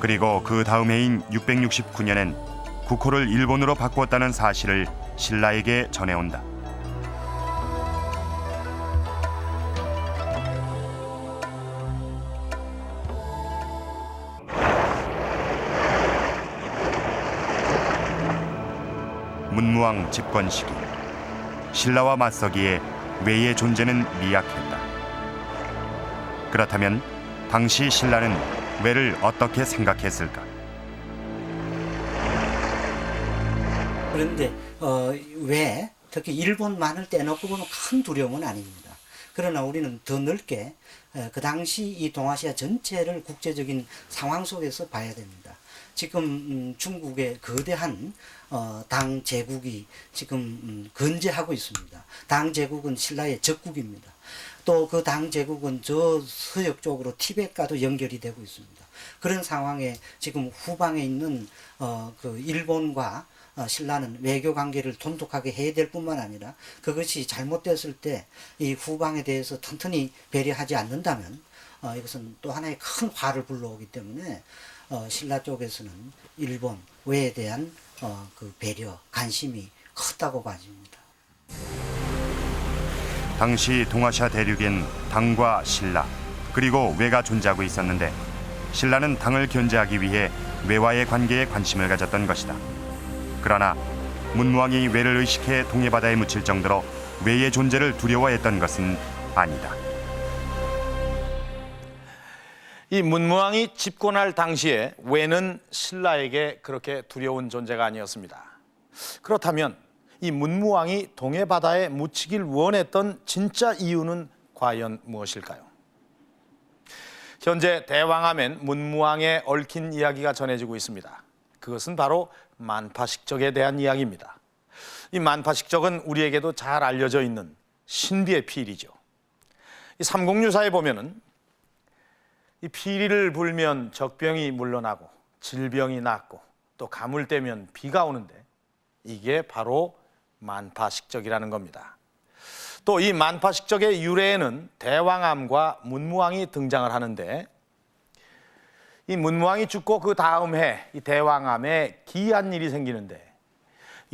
그리고 그 다음 해인 669년엔 국호를 일본으로 바꾸었다는 사실을 신라에게 전해온다. 문무왕 집권 시기, 신라와 맞서기에 외의 존재는 미약했다. 그렇다면 당시 신라는 외를 어떻게 생각했을까? 그런데 왜 특히 일본만을 떼놓고 보면 큰 두려움은 아닙니다. 그러나 우리는 더 넓게 그 당시 이 동아시아 전체를 국제적인 상황 속에서 봐야 됩니다. 지금 중국의 거대한 당 제국이 지금 건재하고 있습니다. 당 제국은 신라의 적국입니다. 또 그 당 제국은 저 서역 쪽으로 티벳과도 연결이 되고 있습니다. 그런 상황에 지금 후방에 있는 그 일본과 신라는 외교 관계를 돈독하게 해야 될 뿐만 아니라 그것이 잘못됐을 때 이 후방에 대해서 튼튼히 배려하지 않는다면 이것은 또 하나의 큰 화를 불러오기 때문에 신라 쪽에서는 일본 외에 대한 그 배려, 관심이 컸다고 봐집니다. 당시 동아시아 대륙엔 당과 신라 그리고 외가 존재하고 있었는데 신라는 당을 견제하기 위해 외와의 관계에 관심을 가졌던 것이다. 그러나 문무왕이 외를 의식해 동해바다에 묻힐 정도로 외의 존재를 두려워했던 것은 아니다. 이 문무왕이 집권할 당시에 외는 신라에게 그렇게 두려운 존재가 아니었습니다. 그렇다면 이 문무왕이 동해바다에 묻히길 원했던 진짜 이유는 과연 무엇일까요? 현재 대왕암엔 문무왕에 얽힌 이야기가 전해지고 있습니다. 그것은 바로 만파식적에 대한 이야기입니다. 이 만파식적은 우리에게도 잘 알려져 있는 신비의 피리죠. 이 삼국유사에 보면은 이 피리를 불면 적병이 물러나고 질병이 낫고 또 가물 때면 비가 오는데 이게 바로 만파식적이라는 겁니다. 또 이 만파식적의 유래에는 대왕암과 문무왕이 등장을 하는데 이 문무왕이 죽고 그 다음 해 이 대왕암에 기이한 일이 생기는데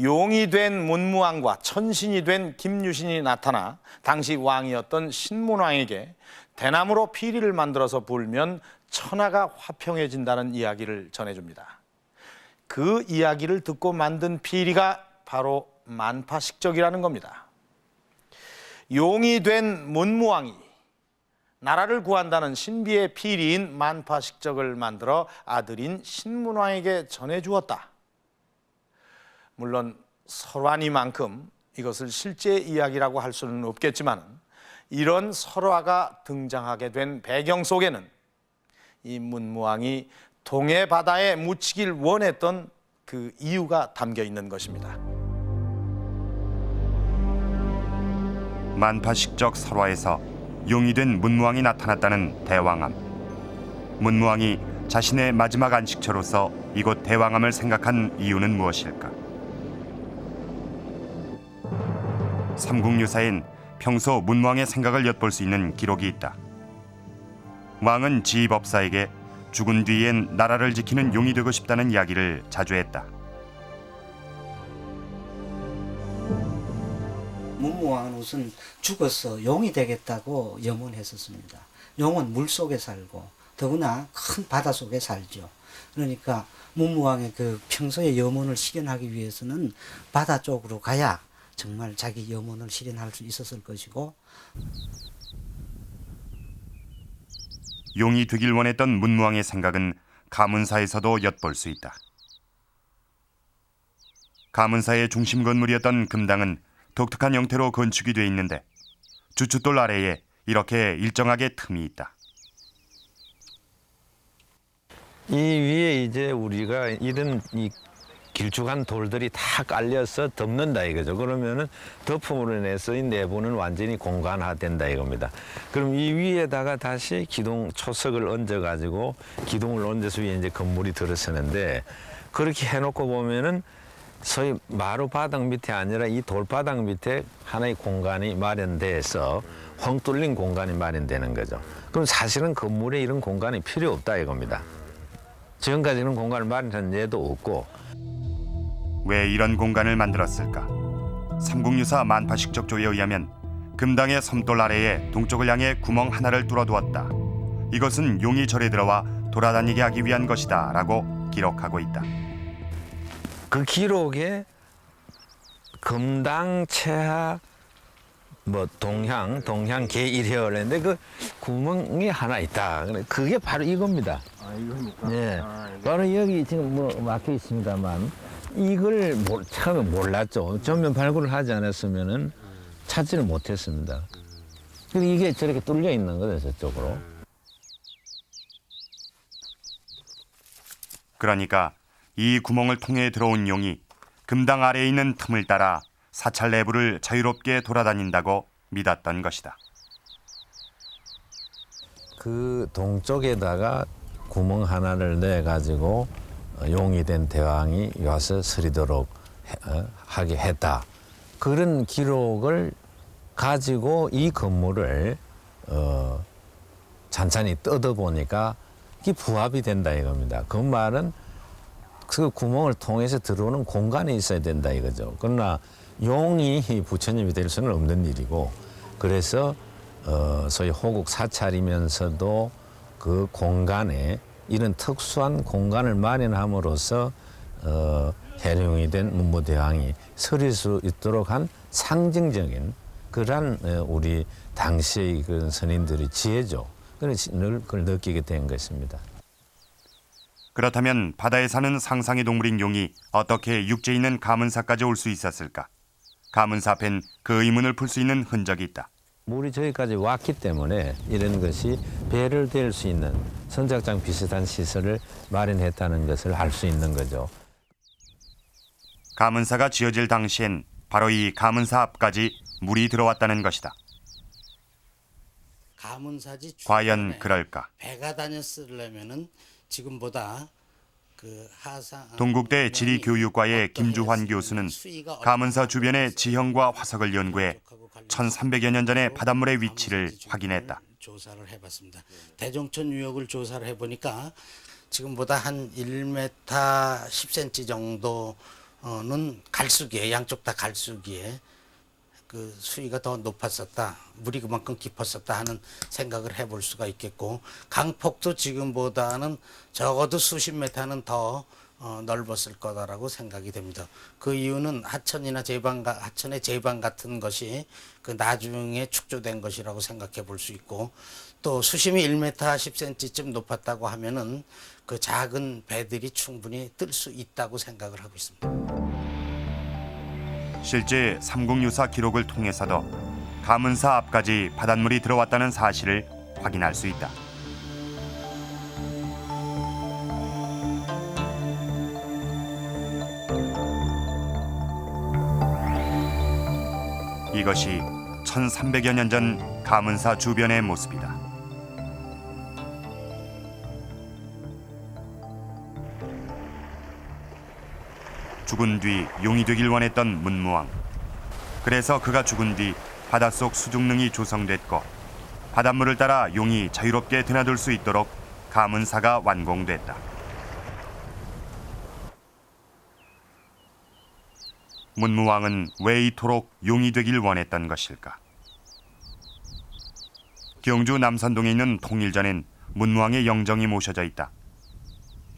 용이 된 문무왕과 천신이 된 김유신이 나타나 당시 왕이었던 신문왕에게 대나무로 피리를 만들어서 불면 천하가 화평해진다는 이야기를 전해줍니다. 그 이야기를 듣고 만든 피리가 바로 만파식적이라는 겁니다. 용이 된 문무왕이 나라를 구한다는 신비의 피리인 만파식적을 만들어 아들인 신문왕에게 전해주었다. 물론 설화니만큼 이것을 실제 이야기라고 할 수는 없겠지만 이런 설화가 등장하게 된 배경 속에는 이 문무왕이 동해바다에 묻히길 원했던 그 이유가 담겨 있는 것입니다. 만파식적 설화에서 용이 된 문무왕이 나타났다는 대왕암. 문무왕이 자신의 마지막 안식처로서 이곳 대왕암을 생각한 이유는 무엇일까? 삼국유사엔 평소 문무왕의 생각을 엿볼 수 있는 기록이 있다. 왕은 지휘법사에게 죽은 뒤엔 나라를 지키는 용이 되고 싶다는 이야기를 자주 했다. 문무왕은 우선 죽어서 용이 되겠다고 염원했었습니다. 용은 물속에 살고 더구나 큰 바다 속에 살죠. 그러니까 문무왕의 그 평소의 염원을 실현하기 위해서는 바다 쪽으로 가야 정말 자기 염원을 실현할 수 있었을 것이고 용이 되길 원했던 문무왕의 생각은 가문사에서도 엿볼 수 있다. 가문사의 중심 건물이었던 금당은 독특한 형태로 건축이 돼 있는데 주춧돌 아래에 이렇게 일정하게 틈이 있다. 이 위에 이제 우리가 이런 이 길쭉한 돌들이 다 깔려서 덮는다 이거죠. 그러면은 덮음으로 인해서 이 내부는 완전히 공간화된다 이겁니다. 그럼 이 위에다가 다시 기둥 초석을 얹어가지고 기둥을 얹어서 위에 이제 건물이 들어서는데 그렇게 해놓고 보면은 소위 마루 바닥 밑에 아니라 이 돌바닥 밑에 하나의 공간이 마련돼서 헝 뚫린 공간이 마련되는 거죠. 그럼 사실은 건물에 이런 공간이 필요 없다 이겁니다. 지금까지는 공간을 마련한 예도 없고. 왜 이런 공간을 만들었을까? 삼국유사 만파식적조에 의하면 금당의 섬돌 아래에 동쪽을 향해 구멍 하나를 뚫어두었다. 이것은 용이 절에 들어와 돌아다니게 하기 위한 것이다 라고 기록하고 있다. 그 기록에 금당, 채하, 동향 개1회를 했는데 그 구멍이 하나 있다. 그게 바로 이겁니다. 아, 이겁니까? 예. 아, 이게. 바로 여기 지금 막혀 있습니다만 이걸 처음에 몰랐죠. 전면 발굴을 하지 않았으면은 찾지를 못했습니다. 그리고 이게 저렇게 뚫려 있는 거죠, 저쪽으로. 그러니까 이 구멍을 통해 들어온 용이 금당 아래에 있는 틈을 따라 사찰 내부를 자유롭게 돌아다닌다고 믿었던 것이다. 그 동쪽에다가 구멍 하나를 내 가지고 용이 된 대왕이 와서 서리도록 하게 했다. 그런 기록을 가지고 이 건물을 찬찬히 뜯어보니까 이게 부합이 된다 이겁니다. 그 말은 그 구멍을 통해서 들어오는 공간이 있어야 된다 이거죠. 그러나 용이 부처님이 될 수는 없는 일이고, 그래서 소위 호국 사찰이면서도 그 공간에 이런 특수한 공간을 마련함으로써 해룡이 된 문무대왕이 서릴 수 있도록 한 상징적인 그러한 우리 당시의 그 선인들의 지혜죠. 그걸 느끼게 된 것입니다. 그렇다면 바다에 사는 상상의 동물인 용이 어떻게 육지에 있는 가문사까지 올 수 있었을까? 가문사 앞엔 그 의문을 풀 수 있는 흔적이 있다. 물이 저기까지 왔기 때문에 이런 것이 배를 댈 수 있는 선착장 비슷한 시설을 마련했다는 것을 알 수 있는 거죠. 가문사가 지어질 당시엔 바로 이 가문사 앞까지 물이 들어왔다는 것이다. 가문사지 과연 그럴까? 배가 다녔으려면은 지금보다 그 하상 동국대 지리교육과의 김주환 교수는 가문사 주변의 지형과 화석을 연구해 1300여 년 전의 바닷물의 위치를 확인했다. 조사를 해봤습니다. 대종천 유역을 조사를 해보니까 지금보다 한 1m 10cm 정도는 갈수기에, 양쪽 다 갈수기에 그 수위가 더 높았었다, 물이 그만큼 깊었었다 하는 생각을 해볼 수가 있겠고, 강폭도 지금보다는 적어도 수십 메타는 더 넓었을 거다라고 생각이 됩니다. 그 이유는 하천의 제방 같은 것이 그 나중에 축조된 것이라고 생각해 볼 수 있고, 또 수심이 1m 10cm쯤 높았다고 하면은 그 작은 배들이 충분히 뜰 수 있다고 생각을 하고 있습니다. 실제 삼국유사 기록을 통해서도 가문사 앞까지 바닷물이 들어왔다는 사실을 확인할 수 있다. 이것이 1300여 년 전 가문사 주변의 모습이다. 죽은 뒤 용이 되길 원했던 문무왕. 그래서 그가 죽은 뒤 바닷속 수중릉이 조성됐고 바닷물을 따라 용이 자유롭게 드나들 수 있도록 가문사가 완공됐다. 문무왕은 왜 이토록 용이 되길 원했던 것일까? 경주 남산동에 있는 통일전엔 문무왕의 영정이 모셔져 있다.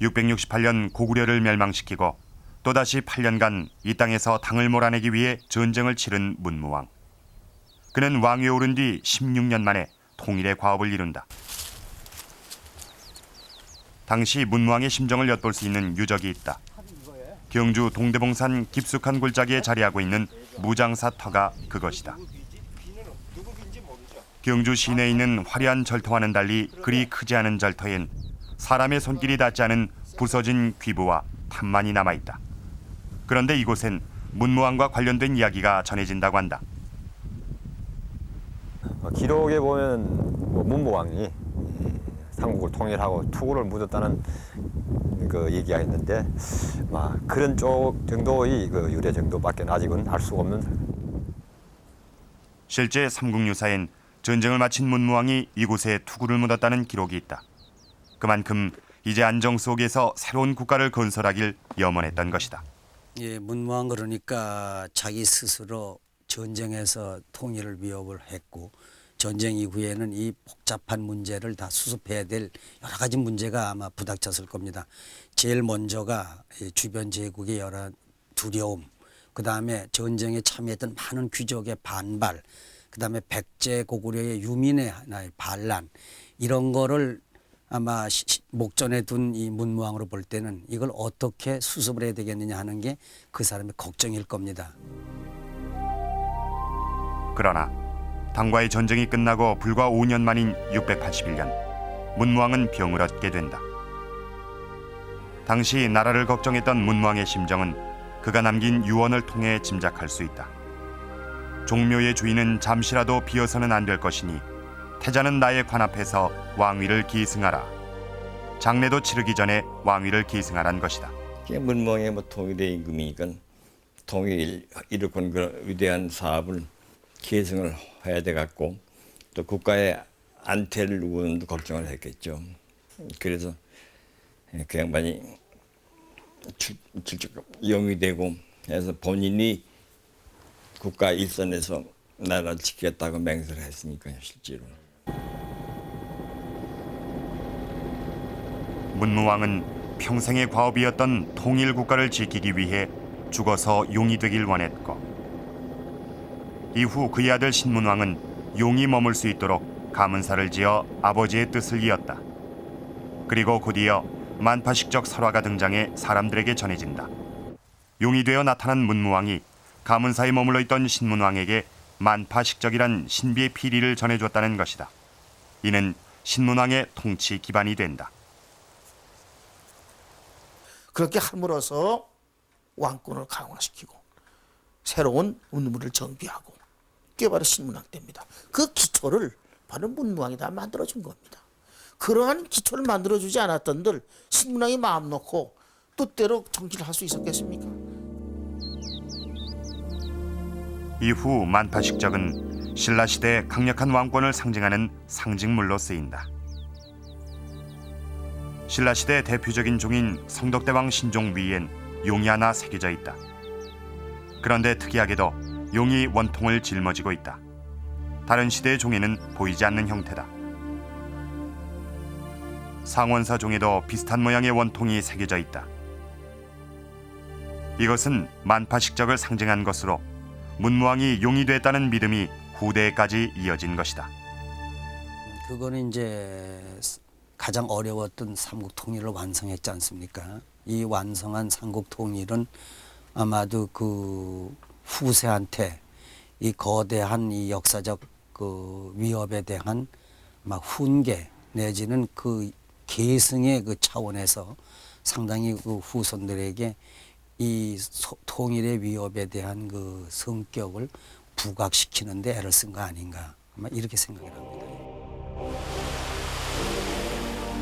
668년 고구려를 멸망시키고 또다시 8년간 이 땅에서 당을 몰아내기 위해 전쟁을 치른 문무왕. 그는 왕위에 오른 뒤 16년 만에 통일의 과업을 이룬다. 당시 문무왕의 심정을 엿볼 수 있는 유적이 있다. 경주 동대봉산 깊숙한 골짜기에 자리하고 있는 무장사터가 그것이다. 경주 시내에 있는 화려한 절터와는 달리 그리 크지 않은 절터엔 사람의 손길이 닿지 않은 부서진 귀부와 탑만이 남아있다. 그런데 이곳엔 문무왕과 관련된 이야기가 전해진다고 한다. 기록에 보면 문무왕이 삼국을 통일하고 투구를 묻었다는 그 얘기가 있는데 그런 쪽 정도의 그 유래 정도밖에 아직은 알 수가 없는. 실제 삼국유사엔 전쟁을 마친 문무왕이 이곳에 투구를 묻었다는 기록이 있다. 그만큼 이제 안정 속에서 새로운 국가를 건설하길 염원했던 것이다. 예, 문무왕 그러니까 자기 스스로 전쟁에서 통일을 위협을 했고 전쟁 이후에는 이 복잡한 문제를 다 수습해야 될 여러 가지 문제가 아마 부닥쳤을 겁니다. 제일 먼저가 주변 제국의 여러 두려움, 그다음에 전쟁에 참여했던 많은 귀족의 반발, 그다음에 백제 고구려의 유민의 하나의 반란, 이런 거를 아마 목전에 둔 이 문무왕으로 볼 때는 이걸 어떻게 수습을 해야 되겠느냐 하는 게 그 사람의 걱정일 겁니다. 그러나 당과의 전쟁이 끝나고 불과 5년 만인 681년 문무왕은 병을 얻게 된다. 당시 나라를 걱정했던 문무왕의 심정은 그가 남긴 유언을 통해 짐작할 수 있다. 종묘의 주인은 잠시라도 비어서는 안 될 것이니 태자는 나의 관 앞에서 왕위를 기승하라. 장례도 치르기 전에 왕위를 기승하란 것이다. 문무왕의 통일의 임금이니까 통일 이룩한 그 위대한 사업을 계승을 해야 돼 갖고 또 국가의 안태를 누구는 걱정을 했겠죠. 그래서 그 양반이 영이 되고 해서 본인이 국가 일선에서 나라를 지키겠다고 맹세를 했으니까요, 실제로. 문무왕은 평생의 과업이었던 통일 국가를 지키기 위해 죽어서 용이 되길 원했고 이후 그의 아들 신문왕은 용이 머물 수 있도록 가문사를 지어 아버지의 뜻을 이었다. 그리고 곧이어 만파식적 설화가 등장해 사람들에게 전해진다. 용이 되어 나타난 문무왕이 가문사에 머물러 있던 신문왕에게 만파식적이란 신비의 피리를 전해줬다는 것이다. 이는 신문왕의 통치 기반이 된다. 그렇게 함으로써 왕권을 강화시키고 새로운 문물을 정비하고 그게 바로 신문왕 때입니다. 그 기초를 바로 문무왕이 다 만들어준 겁니다. 그러한 기초를 만들어주지 않았던들 신문왕이 마음 놓고 뜻대로 정치를 할 수 있었겠습니까? 이후 만파식적은 신라시대의 강력한 왕권을 상징하는 상징물로 쓰인다. 신라시대 대표적인 종인 성덕대왕 신종 위엔 용이 하나 새겨져 있다. 그런데 특이하게도 용이 원통을 짊어지고 있다. 다른 시대의 종에는 보이지 않는 형태다. 상원사 종에도 비슷한 모양의 원통이 새겨져 있다. 이것은 만파식적을 상징한 것으로 문무왕이 용이 됐다는 믿음이 후대에까지 이어진 것이다. 그거는 이제 가장 어려웠던 삼국 통일을 완성했지 않습니까? 이 완성한 삼국 통일은 아마도 그 후세한테 이 거대한 이 역사적 그 위협에 대한 막 훈계 내지는 그 계승의 그 차원에서 상당히 그 후손들에게 이 통일의 위협에 대한 그 성격을 부각시키는 데 애를 쓴 거 아닌가 아마 이렇게 생각을 합니다.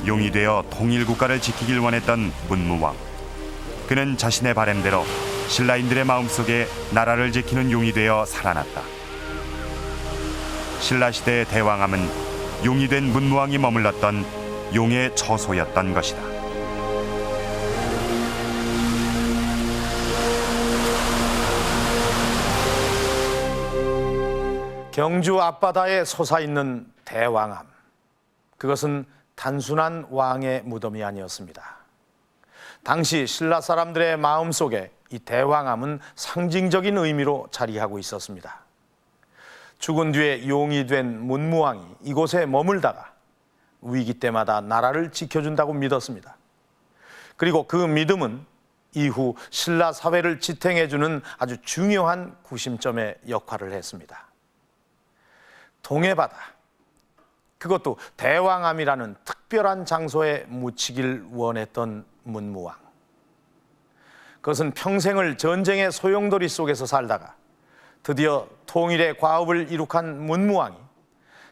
용이 되어 통일 국가를 지키길 원했던 문무왕. 그는 자신의 바람대로 신라인들의 마음속에 나라를 지키는 용이 되어 살아났다. 신라시대의 대왕함은 용이 된 문무왕이 머물렀던 용의 처소였던 것이다. 경주 앞바다에 솟아있는 대왕암. 그것은 단순한 왕의 무덤이 아니었습니다. 당시 신라 사람들의 마음속에 이 대왕암은 상징적인 의미로 자리하고 있었습니다. 죽은 뒤에 용이 된 문무왕이 이곳에 머물다가 위기 때마다 나라를 지켜준다고 믿었습니다. 그리고 그 믿음은 이후 신라 사회를 지탱해주는 아주 중요한 구심점의 역할을 했습니다. 동해바다, 그것도 대왕암이라는 특별한 장소에 묻히길 원했던 문무왕. 그것은 평생을 전쟁의 소용돌이 속에서 살다가 드디어 통일의 과업을 이룩한 문무왕이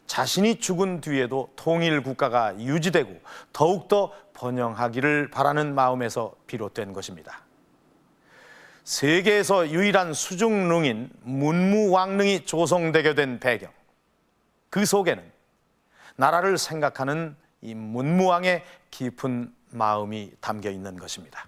자신이 죽은 뒤에도 통일 국가가 유지되고 더욱더 번영하기를 바라는 마음에서 비롯된 것입니다. 세계에서 유일한 수중릉인 문무왕릉이 조성되게 된 배경, 그 속에는 나라를 생각하는 이 문무왕의 깊은 마음이 담겨 있는 것입니다.